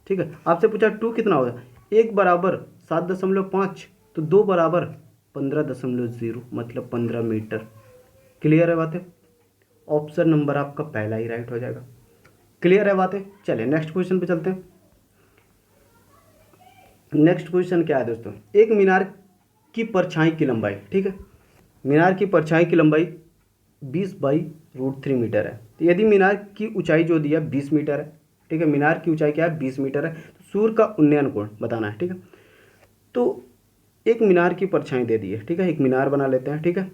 Speaker 1: ठीक है। आपसे पूछा 2 कितना होगा, 1 बराबर 7.5 तो 2 बराबर 15.0 मतलब 15 मीटर। क्लियर है बातें, ऑप्शन नंबर आपका पहला ही राइट हो जाएगा। क्लियर है बातें। चलिए नेक्स्ट क्वेश्चन पे चलते हैं। नेक्स्ट क्वेश्चन क्या है दोस्तों, एक मीनार की परछाई की लंबाई, ठीक है, मीनार की परछाई की लंबाई 20/√3 मीटर है। तो यदि मीनार की ऊंचाई जो दिया 20 मीटर है, ठीक है, मीनार की ऊंचाई क्या है 20 मीटर है, तो सूर्य का उन्नयन कोण बताना है, ठीक है। तो एक मीनार की परछाई दे दी है, ठीक है, एक मीनार बना लेते हैं, ठीक है,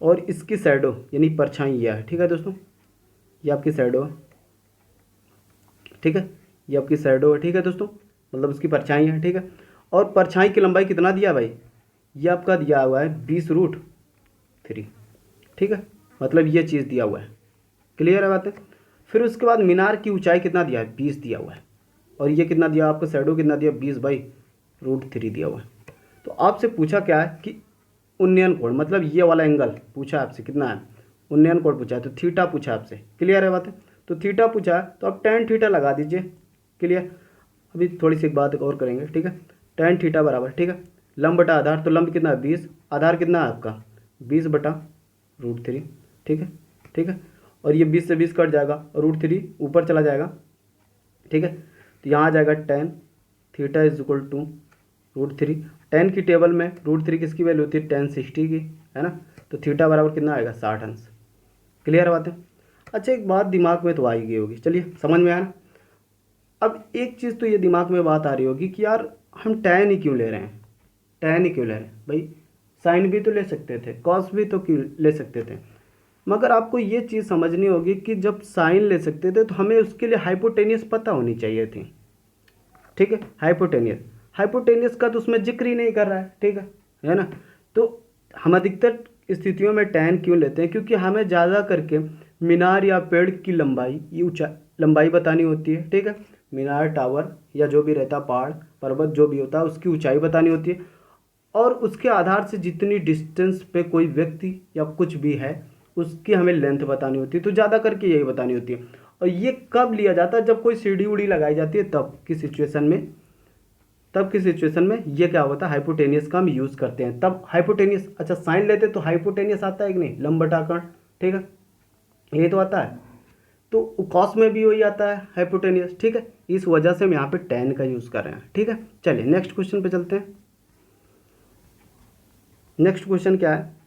Speaker 1: और इसकी शैडो यानी परछाई यह है, ठीक है दोस्तों, ये आपकी शैडो है, ठीक है, ये आपकी शैडो है, ठीक है दोस्तों, मतलब उसकी परछाई है, ठीक है। और परछाई की लंबाई कितना दिया भाई, ये आपका दिया हुआ है 20√3, ठीक है, मतलब ये चीज़ दिया हुआ है। क्लियर है बात है। फिर उसके बाद मीनार की ऊंचाई कितना दिया है 20 दिया हुआ है, और ये कितना दिया आपको शैडो कितना दिया 20/√3 दिया हुआ है। तो आपसे पूछा क्या है कि उन्नयन कोण मतलब ये वाला एंगल पूछा आपसे कितना है, उन्नयन कोण पूछा है, तो थीटा पूछा आपसे। क्लियर है बात है। तो थीटा पूछा है तो आप tan थीटा लगा दीजिए। क्लियर। अभी थोड़ी सी बात और करेंगे, ठीक है। tan थीटा बराबर, ठीक है, लंब बटा आधार, तो लंब कितना है 20, आधार कितना है आपका 20/√3, ठीक है, ठीक है। और ये 20 से 20 कट जाएगा और √3 ऊपर चला जाएगा, ठीक है। तो यहाँ आ जाएगा tan थीटा =√3। tan की टेबल में √3 किसकी वैल्यू होती है tan 60 की, है ना। तो थीटा बराबर कितना आएगा 60 अंश। क्लियर बात है। अच्छा एक बात दिमाग में तो आ ही गई होगी, चलिए समझ में आया ना। अब एक चीज़ तो ये दिमाग में बात आ रही होगी कि यार हम tan ही क्यों ले रहे हैं, tan ही क्यों ले रहे हैं भाई, साइन भी तो ले सकते थे, कॉस भी तो क्यों ले सकते थे। मगर आपको ये चीज़ समझनी होगी कि जब साइन ले सकते थे तो हमें उसके लिए हाइपोटेनियस पता होनी चाहिए थी, ठीक है। हाइपोटेनियस का तो उसमें जिक्र ही नहीं कर रहा है, ठीक है ना। तो हम अधिकतर स्थितियों में tan क्यों लेते हैं, क्योंकि हमें ज़्यादा करके मीनार या पेड़ की लंबाई लंबाई बतानी होती है, ठीक है। मीनार टावर या जो भी रहता पहाड़ पर्वत जो भी होता है उसकी ऊंचाई बतानी होती है, और उसके आधार से जितनी डिस्टेंस पे कोई व्यक्ति या कुछ भी है उसकी हमें लेंथ बतानी होती है। तो ज़्यादा करके यही बतानी होती है। और ये कब लिया जाता है, जब कोई सीढ़ी उड़ी लगाई जाती है तब की सिचुएशन में ये क्या होता है हाइपोटेनियस का हम यूज़ करते हैं। तब हाइपोटेनियस, अच्छा साइन लेते तो हाइपोटेनियस आता है कि नहीं, लंब बटा कोण, ठीक है, ये तो आता है। तो कॉस में भी वही आता है हाइपोटेनियस, ठीक है। इस वजह से हम यहाँ पे tan का यूज़ कर रहे हैं, ठीक है। चलिए नेक्स्ट क्वेश्चन पे चलते हैं। नेक्स्ट क्वेश्चन क्या है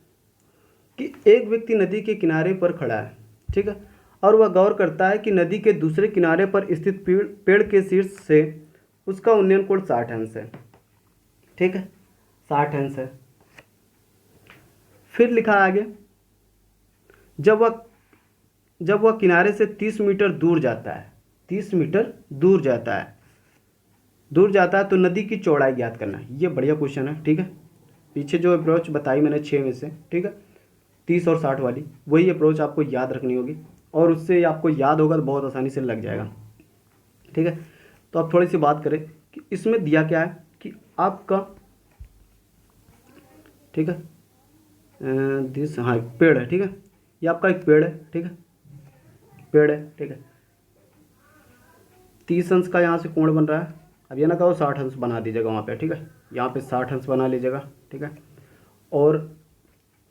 Speaker 1: कि एक व्यक्ति नदी के किनारे पर खड़ा है, ठीक है, और वह गौर करता है कि नदी के दूसरे किनारे पर स्थित पेड़ के शीर्ष से उसका उन्नयन कोण 60 अंश है, ठीक है, 60 अंश है। फिर लिखा आगे जब वह किनारे से 30 मीटर दूर जाता है, 30 मीटर दूर जाता है तो नदी की चौड़ाई ज्ञात करना है। ये बढ़िया क्वेश्चन है, ठीक है। पीछे जो अप्रोच बताई मैंने 6 में से, ठीक है, 30 और 60 वाली वही अप्रोच आपको याद रखनी होगी, और उससे आपको याद होगा तो बहुत आसानी से लग जाएगा, ठीक है। तो आप थोड़ी सी बात करें कि इसमें दिया क्या है कि आपका, ठीक है, हाँ पेड़ है, ठीक है, ये आपका एक पेड़ है, ठीक है, पेड़ है, ठीक है। 30 अंश का यहाँ से कोण बन रहा है, अब ये ना कहो 60 अंश बना दीजिएगा वहाँ पे, ठीक है, यहाँ पे 60 अंश बना लीजिएगा, ठीक है। और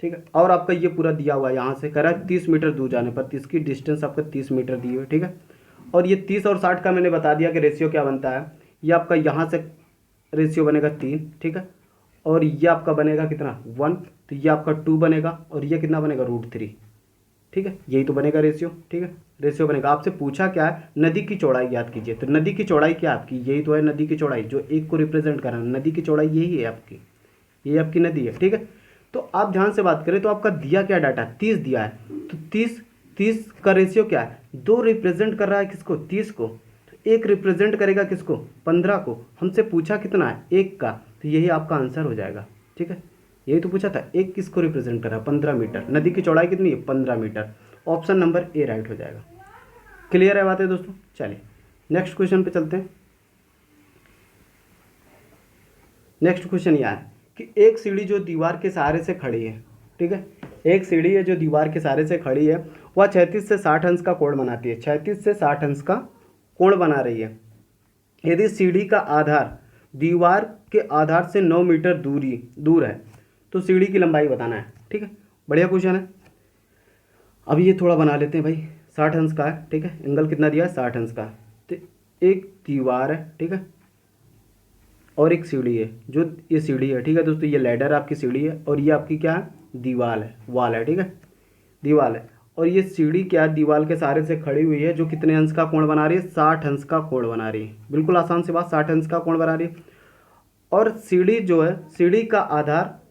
Speaker 1: ठीक है, और आपका ये पूरा दिया हुआ है, यहाँ से कह रहा है 30 मीटर दूर जाने पर, इसकी डिस्टेंस आपका 30 मीटर दी हुई है, ठीक है। और ये 30 और 60 का मैंने बता दिया कि रेशियो क्या बनता है। ये आपका यहाँ से रेशियो बनेगा 3, ठीक है, और ये आपका बनेगा कितना 1, तो ये आपका 2 बनेगा, और ये कितना बनेगा √3, ठीक है, यही तो बनेगा रेशियो। ठीक है, रेशियो बनेगा। आपसे पूछा क्या है, नदी की चौड़ाई ज्ञात कीजिए, तो नदी की चौड़ाई क्या आपकी, यही तो है नदी की चौड़ाई, जो एक को रिप्रेजेंट कर रहा है, नदी की चौड़ाई यही है आपकी, ये आपकी नदी है। ठीक है, तो आप ध्यान से बात करें तो आपका दिया क्या डाटा, 30 दिया है, तो 30 का रेशियो क्या है, 2 रिप्रेजेंट कर रहा है किसको, 30 को, तो 1 रिप्रेजेंट करेगा किसको, 15 को। हमसे पूछा कितना है, 1 का, तो यही आपका आंसर हो जाएगा। ठीक है, यही तो पूछा था, 1 किसको रिप्रेजेंट कर रहा है, 15 मीटर। नदी की चौड़ाई कितनी है, 15 meter. Option number A right हो जाएगा। क्लियर है बातें दोस्तों। चलिए नेक्स्ट क्वेश्चन पे चलते हैं। नेक्स्ट क्वेश्चन यह है कि एक सीढ़ी जो दीवार के सहारे से खड़ी है, ठीक है, एक सीढ़ी है जो दीवार के सहारे से खड़ी है, वह 36 से 60 अंश का कोण बनाती है, 36 से 60 अंश का कोण बना रही है। यदि सीढ़ी का आधार दीवार के आधार से 9 मीटर दूर है तो सीढ़ी की लंबाई बताना है। ठीक है, बढ़िया क्वेश्चन है। अब ये थोड़ा बना लेते हैं भाई, 60 अंश का है। ठीक है, एंगल कितना दिया है, 60 अंश का। तो एक दीवार है, ठीक है, और एक सीढ़ी है, जो ये सीढ़ी है। ठीक है दोस्तों, ये लैडर आपकी सीढ़ी है और ये आपकी क्या है, दीवार है, वाल है। ठीक है, दीवार है, और ये सीढ़ी क्या है, दीवार के सहारे से खड़ी हुई है, जो कितने अंश का कोण बना रही है, 60 अंश का कोण बना रही है। बिल्कुल आसान सी बात, 60 अंश का कोण बना रही है। और सीढ़ी जो है, सीढ़ी का आधार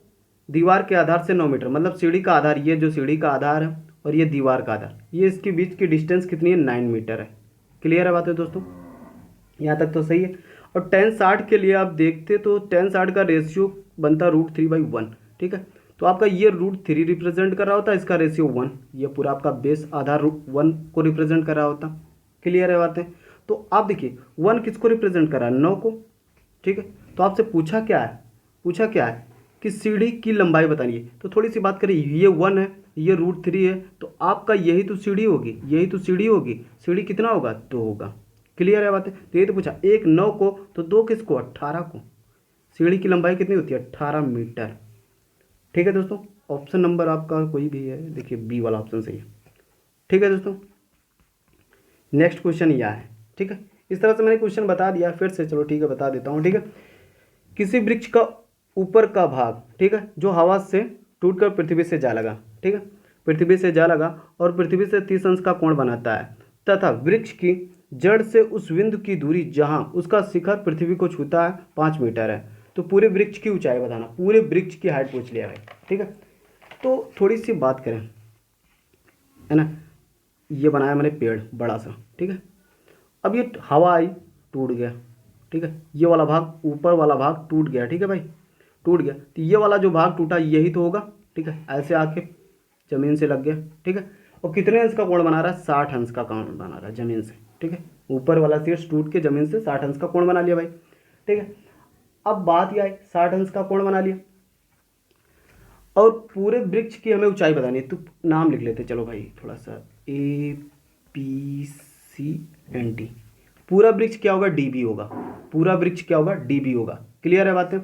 Speaker 1: दीवार के आधार से 9 मीटर, मतलब सीढ़ी का आधार, ये जो सीढ़ी का आधार है और ये दीवार का आधार, ये इसके बीच की डिस्टेंस कितनी है, 9 मीटर है। क्लियर है बात है दोस्तों, यहाँ तक तो सही है। और 10-60 के लिए आप देखते तो 10-60 का रेशियो बनता √3/1। ठीक है, तो आपका ये √3 रिप्रेजेंट कर रहा होता, इसका रेशियो 1, ये पूरा आपका बेस आधार √1 को रिप्रेजेंट कर रहा होता। क्लियर है बातें। तो आप देखिए 1 किसको रिप्रेजेंट कर रहा है, 9 को। ठीक है, तो आपसे पूछा क्या है, पूछा क्या है कि सीढ़ी की लंबाई बतानी है। तो थोड़ी सी बात करें, ये 1 है, ये √3 है, तो आपका यही तो सीढ़ी होगी, यही तो सीढ़ी होगी। सीढ़ी कितना होगा, 2 होगा। क्लियर है बात है। तो ये तो पूछा, एक 9 को, तो 2 किसको, 18 को। सीढ़ी की लंबाई कितनी होती है, 18 मीटर। ठीक है दोस्तों, ऑप्शन नंबर आपका कोई भी है, देखिए बी वाला ऑप्शन सही है। ठीक है दोस्तों, नेक्स्ट क्वेश्चन यह है। ठीक है, इस तरह से मैंने क्वेश्चन बता दिया, फिर से चलो ठीक है बता देता हूँ। ठीक है, किसी वृक्ष का ऊपर का भाग, ठीक है, जो हवा से टूटकर पृथ्वी से जा लगा, ठीक है, पृथ्वी से जा लगा और पृथ्वी से 30 अंश का कोण बनाता है, तथा वृक्ष की जड़ से उस बिंदु की दूरी जहां उसका शिखर पृथ्वी को छूता है 5 मीटर है, तो पूरे वृक्ष की ऊंचाई बताना। पूरे वृक्ष की हाइट पूछ लिया है। ठीक है, तो थोड़ी सी बात करें, है ना, ये बनाया मैंने पेड़ बड़ा सा। ठीक है, अब ये हवा आई, टूट गया। ठीक है, ये वाला भाग, ऊपर वाला भाग टूट गया। ठीक है भाई, टूट गया, तो ये वाला जो भाग टूटा यही तो होगा। ठीक है, ऐसे आके ज़मीन से लग गया। ठीक है, और कितने अंश का कोण बना रहा है, 60 अंश का कोण बना रहा है ज़मीन से। ठीक है, ऊपर वाला शीर्ष टूट के ज़मीन से 60 अंश का कोण बना लिया भाई। ठीक है, अब बात यह आई, 60 अंश का कोण बना लिया और पूरे वृक्ष की हमें ऊंचाई बतानी है, तो नाम लिख लेते चलो भाई थोड़ा सा, ABCND। पूरा वृक्ष क्या होगा, DB होगा। पूरा वृक्ष क्या होगा, DB होगा। क्लियर है बातें।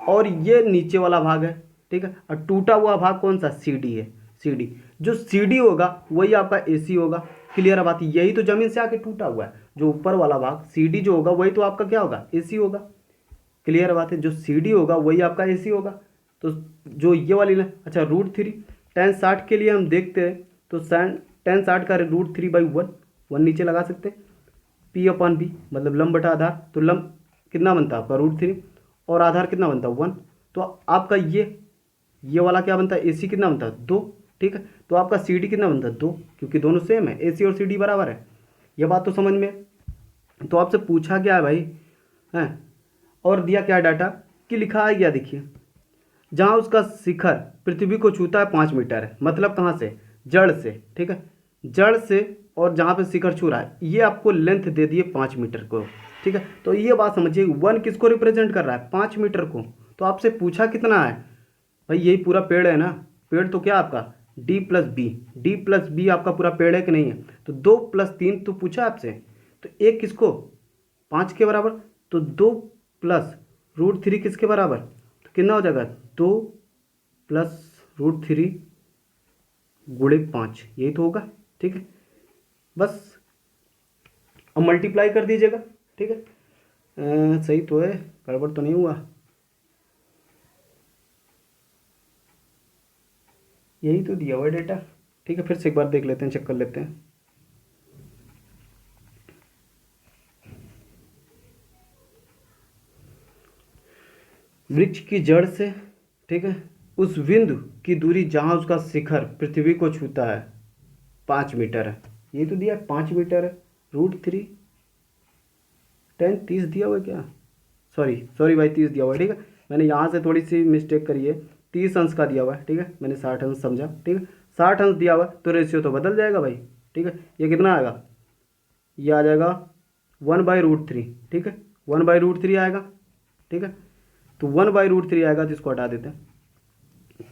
Speaker 1: और ये नीचे वाला भाग है। ठीक है, और टूटा हुआ भाग कौन सा, CD है। CD, जो CD होगा वही आपका AC होगा। क्लियर है बात, यही तो जमीन से आके टूटा हुआ है। जो ऊपर वाला भाग CD जो होगा वही तो आपका क्या होगा, AC होगा। क्लियर बात है, जो CD होगा वही आपका AC होगा। तो जो ये वाली ना, अच्छा √3, 10-60 के लिए हम देखते हैं तो 10-60 का √3/1, 1 नीचे लगा सकते हैं। P/B मतलब लंब बटा आधार, तो लंब कितना बनता है आपका √3 और आधार कितना बनता है 1। तो आपका ये वाला क्या बनता है, AC कितना बनता है 2। ठीक है, तो आपका CD कितना बनता है 2, क्योंकि दोनों सेम है, AC और CD बराबर है। ये बात तो समझ में। तो आपसे पूछा क्या है भाई, हैं, और दिया क्या डाटा कि लिखा है क्या, देखिए जहाँ उसका शिखर पृथ्वी को छूता है 5 मीटर है, मतलब कहाँ से, जड़ से। ठीक है, जड़ से, और जहाँ पे शिखर छू रहा है ये आपको लेंथ दे दिए 5 मीटर को। ठीक है, तो ये बात समझिए, 1 किसको रिप्रेजेंट कर रहा है, 5 मीटर को। तो आपसे पूछा कितना है भाई, यही पूरा पेड़ है ना, पेड़ तो क्या आपका D+B आपका पूरा पेड़ है कि नहीं है। तो 2+3 तो पूछा आपसे, तो एक किसको 5 के बराबर, तो 2 प्लस √3 किसके बराबर, तो कितना हो जाएगा 2 प्लस √3 गुणे 5, यही तो होगा। ठीक है, बस अब मल्टीप्लाई कर दीजिएगा। ठीक है, सही तो है, गड़बड़ तो नहीं हुआ, यही तो दिया हुआ डेटा। ठीक है, फिर से एक बार देख लेते हैं, चेक कर लेते हैं। वृक्ष की जड़ से, ठीक है, उस बिंदु की दूरी जहाँ उसका शिखर पृथ्वी को छूता है 5 मीटर है। ये तो दिया 5 मीटर है। √3 10 30 दिया हुआ है क्या? सॉरी भाई, 30 दिया हुआ है। ठीक है, मैंने यहाँ से थोड़ी सी मिस्टेक करी है, 30 अंश का दिया हुआ है। ठीक है, मैंने 60 अंश समझा। ठीक है, 60 अंश दिया हुआ है तो रेशियो तो बदल जाएगा भाई। ठीक है, ये कितना आएगा? ये आ जाएगा 1/√3। ठीक है, 1/√3 आएगा। ठीक है, तो 1/√3 आएगा तो इसको हटा देते हैं,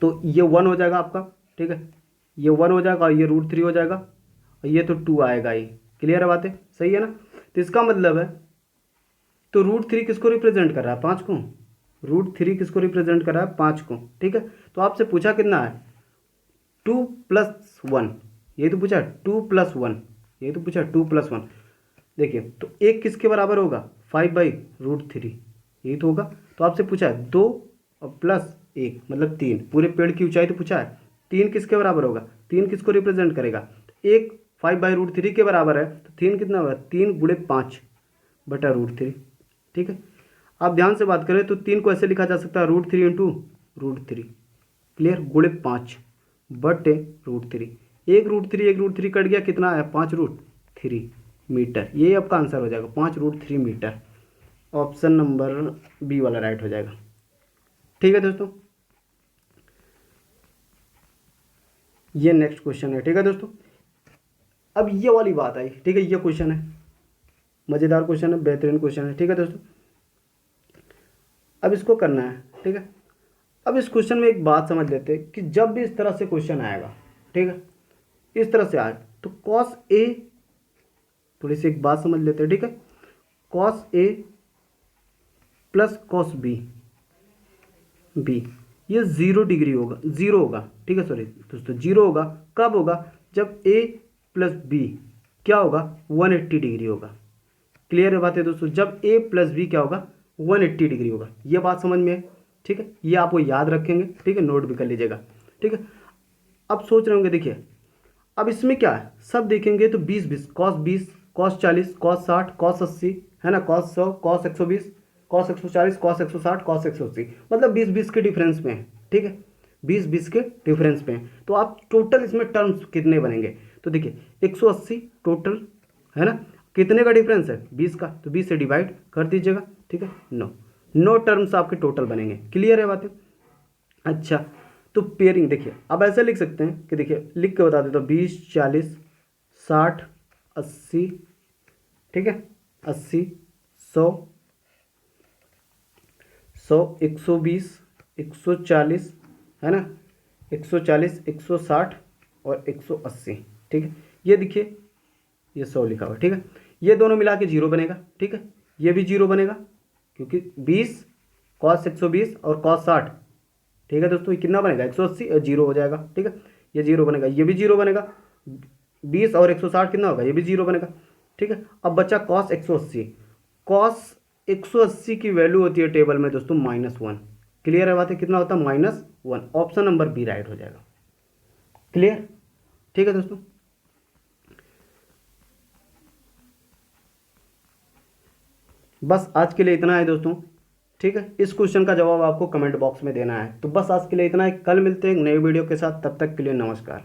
Speaker 1: तो ये 1 हो जाएगा आपका। ठीक है, ये 1 हो जाएगा, ये √3 हो जाएगा, और ये तो 2 आएगा। ये क्लियर है बातें? सही है ना? तो इसका मतलब है, तो √3 किसको रिप्रेजेंट कर रहा है? 5 को। √3 किसको रिप्रेजेंट कर रहा है? 5 को। ठीक है, तो आपसे पूछा कितना है? 2 + 1, ये तो पूछा 2 + 1, ये तो पूछा 2 + 1। देखिए, तो एक किसके बराबर होगा? 5/√3, यही तो होगा। तो आपसे पूछा है 2 और +1 मतलब 3, पूरे पेड़ की ऊंचाई तो पूछा है। 3 किसके बराबर होगा? 3 किसको रिप्रेजेंट करेगा? एक 5/√3 के बराबर है, तो 3 कितना होगा? 3 × 5/√3। ठीक है, आप ध्यान से बात करें तो 3 को ऐसे लिखा जा सकता है √3 × √3। क्लियर? × 5/√3। एक √3 कट गया, कितना आया? 5√3 मीटर। ये आपका आंसर हो जाएगा, 5√3 मीटर। ऑप्शन नंबर बी वाला राइट हो जाएगा। ठीक है दोस्तों, ये नेक्स्ट क्वेश्चन है। ठीक है दोस्तों, अब ये वाली बात आई। ठीक है, ये क्वेश्चन है, मज़ेदार क्वेश्चन है, बेहतरीन क्वेश्चन है। ठीक है दोस्तों, अब इसको करना है। ठीक है, अब इस क्वेश्चन में एक बात समझ लेते हैं कि जब भी इस तरह से क्वेश्चन आएगा, ठीक है, इस तरह से आए तो cos A, थोड़ी सी एक बात समझ लेते हैं। ठीक है, cos A + cos B, ये 0 डिग्री होगा, 0 होगा। ठीक है, सॉरी दोस्तों, 0 होगा। कब होगा? जब A + B क्या होगा? 180 डिग्री होगा। क्लियर है बात है दोस्तों? जब A + B क्या होगा? 180 डिग्री होगा। ये बात समझ में है? ठीक है, ये आपको याद रखेंगे। ठीक है, नोट भी कर लीजिएगा। ठीक है, अब सोच रहे होंगे, देखिए अब इसमें क्या है, सब देखेंगे तो 20 cos 40 cos 60 cos 80 है ना, cos 100 cos 120 cos 140 cos 160 cos 180, मतलब 20 के डिफरेंस में है। ठीक है, 20 के डिफरेंस में है। तो आप टोटल इसमें टर्म्स कितने बनेंगे? तो देखिए 180 टोटल है ना, कितने का डिफरेंस है? 20 का, तो 20 से डिवाइड कर दीजिएगा। ठीक है, 9 टर्म्स आपके टोटल बनेंगे। क्लियर है बातें? अच्छा, तो पेयरिंग देखिए, अब ऐसे लिख सकते हैं कि देखिए लिख के बता देता हूँ, 20 40 60 80, ठीक है, 80 100 120 140 है ना, 140 160 और 180। ठीक है, ये देखिए ये 100 लिखा हुआ है। ठीक है, ये दोनों मिला के 0 बनेगा। ठीक है, ये भी 0 बनेगा, क्योंकि 20 cos 120 और cos 60। ठीक है दोस्तों, ये कितना बनेगा? 180 और 0 हो जाएगा। ठीक है, ये 0 बनेगा, ये भी 0 बनेगा। 20 और 160 कितना होगा? ये भी 0 बनेगा। ठीक है, अब बच्चा cos 180। cos 180 की वैल्यू होती है टेबल में दोस्तों -1। क्लियर है बात है? कितना होता है? -1। ऑप्शन नंबर बी राइट हो जाएगा। क्लियर? ठीक है दोस्तों, बस आज के लिए इतना है दोस्तों। ठीक है, इस क्वेश्चन का जवाब आपको कमेंट बॉक्स में देना है। तो बस आज के लिए इतना है, कल मिलते हैं एक नई वीडियो के साथ, तब तक के लिए नमस्कार।